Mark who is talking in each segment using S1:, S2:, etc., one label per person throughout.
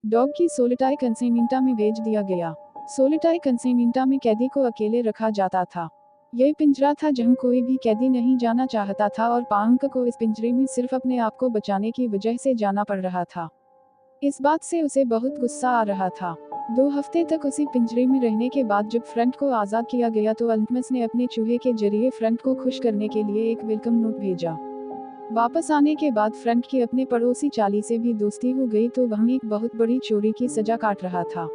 S1: Dog की सोलिटाई कंसेमिंटा में भेज दिया गया। सोलिटाई कंसेमिंटा में कैदी को अकेले रखा जाता था। यह पिंजरा था जहां कोई भी कैदी नहीं जाना चाहता था और पांक को इस पिंजरे में सिर्फ अपने आप को बचाने की वजह से जाना पड़ रहा था। इस बात से उसे बहुत गुस्सा आ रहा था। 2 हफ्ते तक उसी पिंजरे में रहने के बाद जब फ्रंट को आज़ाद किया गया तो अल्तमस ने अपने चूहे के जरिए फ्रंट को खुश करने के लिए एक वेलकम नोट भेजा। वापस आने के बाद फ्रंट की अपने पड़ोसी चार्ली से भी दोस्ती हो गई तो वह एक बहुत बड़ी चोरी की सजा काट रहा था।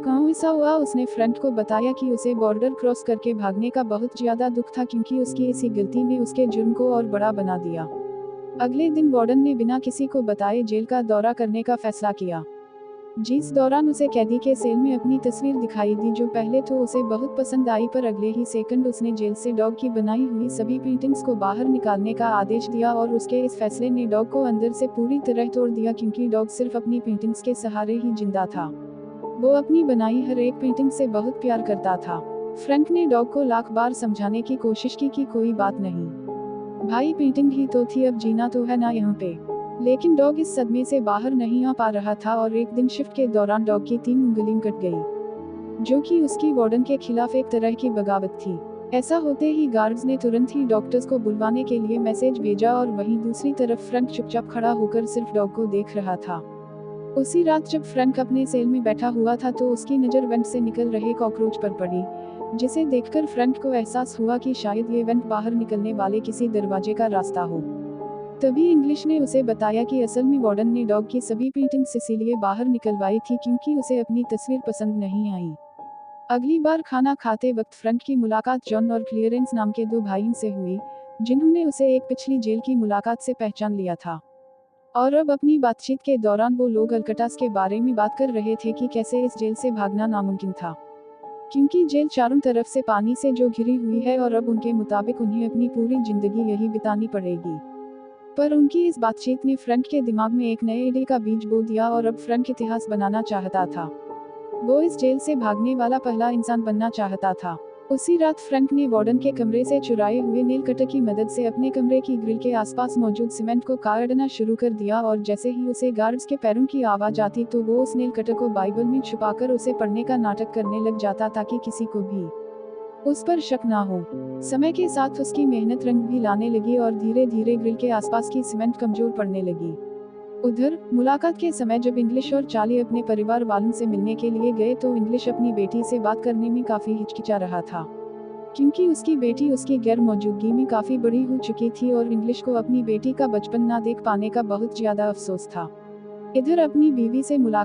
S1: कहूँ ऐसा हुआ उसने फ्रंट को बताया कि उसे बॉर्डर क्रॉस करके भागने का बहुत ज्यादा दुख था क्योंकि उसकी इसी गलती ने उसके जुर्म को और बड़ा बना दिया। अगले दिन वार्डन ने बिना किसी को बताए जेल का दौरा करने का फैसला किया। जिस दौरान उसे कैदी के सेल में अपनी तस्वीर दिखाई दी जो पहले तो उसे बहुत पसंद आई पर अगले ही सेकंड उसने जेल से डॉग की बनाई हुई सभी पेंटिंग्स को बाहर निकालने का आदेश दिया और उसके इस फैसले ने डॉग को अंदर से पूरी तरह तोड़ दिया क्योंकि डॉग सिर्फ अपनी पेंटिंग्स के सहारे ही जिंदा था। वो अपनी बनाई हर एक पेंटिंग से बहुत प्यार करता था। फ्रैंक ने डॉग को लाख बार समझाने की कोशिश की कि कोई बात नहीं भाई, पेंटिंग ही तो थी, अब जीना तो है ना यहाँ पे। लेकिन डॉग इस सदमे से बाहर नहीं आ पा रहा था और एक दिन शिफ्ट के दौरान डॉग की 3 उंगलियां कट गई, जो कि उसकी वार्डन के खिलाफ एक तरह की बगावत थी। ऐसा होते ही गार्ड्स ने तुरंत ही डॉक्टर्स को बुलवाने के लिए मैसेज भेजा और वहीं दूसरी तरफ फ्रैंक चुपचाप खड़ा होकर सिर्फ डॉग को देख रहा था। उसी रात जब फ्रैंक अपने सेल में बैठा हुआ था तो उसकी नज़र वेंट से निकल रहे कॉकरोच पर पड़ी, जिसे देखकर फ्रैंक को एहसास हुआ कि शायद ये वेंट बाहर निकलने वाले किसी दरवाजे का रास्ता हो। तभी इंग्लिश ने उसे बताया कि असल में वार्डन ने डॉग की सभी पेंटिंग्स इसीलिए बाहर निकलवाई थी क्योंकि उसे अपनी तस्वीर पसंद नहीं आई। अगली बार खाना खाते वक्त फ्रैंक की मुलाकात जॉन और क्लियरेंस नाम के 2 भाइयों से हुई, जिन्होंने उसे एक पिछली जेल की मुलाकात से पहचान लिया था। और अब अपनी बातचीत के दौरान वो लोग अल्कट्राज़ के बारे में बात कर रहे थे कि कैसे इस जेल से भागना नामुमकिन था, क्योंकि जेल चारों तरफ से पानी से जो घिरी हुई है और अब उनके मुताबिक उन्हें अपनी पूरी जिंदगी यही बितानी पड़ेगी। पर उनकी इस बातचीत ने फ्रैंक के दिमाग में एक नए आइडिया का बीज बो दिया और अब फ्रैंक इतिहास बनाना चाहता था। वो इस जेल से भागने वाला पहला इंसान बनना चाहता था। उसी रात फ्रैंक ने वार्डन के कमरे से चुराए हुए नील कटर की मदद से अपने कमरे की ग्रिल के आसपास मौजूद सीमेंट को काटना शुरू कर दिया और जैसे ही उसे गार्ड्स के पैरों की आवाज आती तो वो उस नील कटर को बाइबल में छुपाकर उसे पढ़ने का नाटक करने लग जाता ताकि किसी को भी उस पर शक ना हो। समय के साथ उसकी मेहनत रंग भी लाने लगी और धीरे धीरे ग्रिल के आसपास की सीमेंट कमजोर पड़ने लगी। उधर मुलाकात के समय जब इंग्लिश और चार्ली अपने परिवार वालों से मिलने के लिए गए तो इंग्लिश अपनी बेटी से बात करने में काफी हिचकिचा रहा था, क्योंकि उसकी बेटी उसकी गैर मौजूदगी में काफी बड़ी हो चुकी थी और इंग्लिश को अपनी बेटी का बचपन ना देख पाने का बहुत ज्यादा अफसोस था। इधर अपनी बीवी से मुलाकात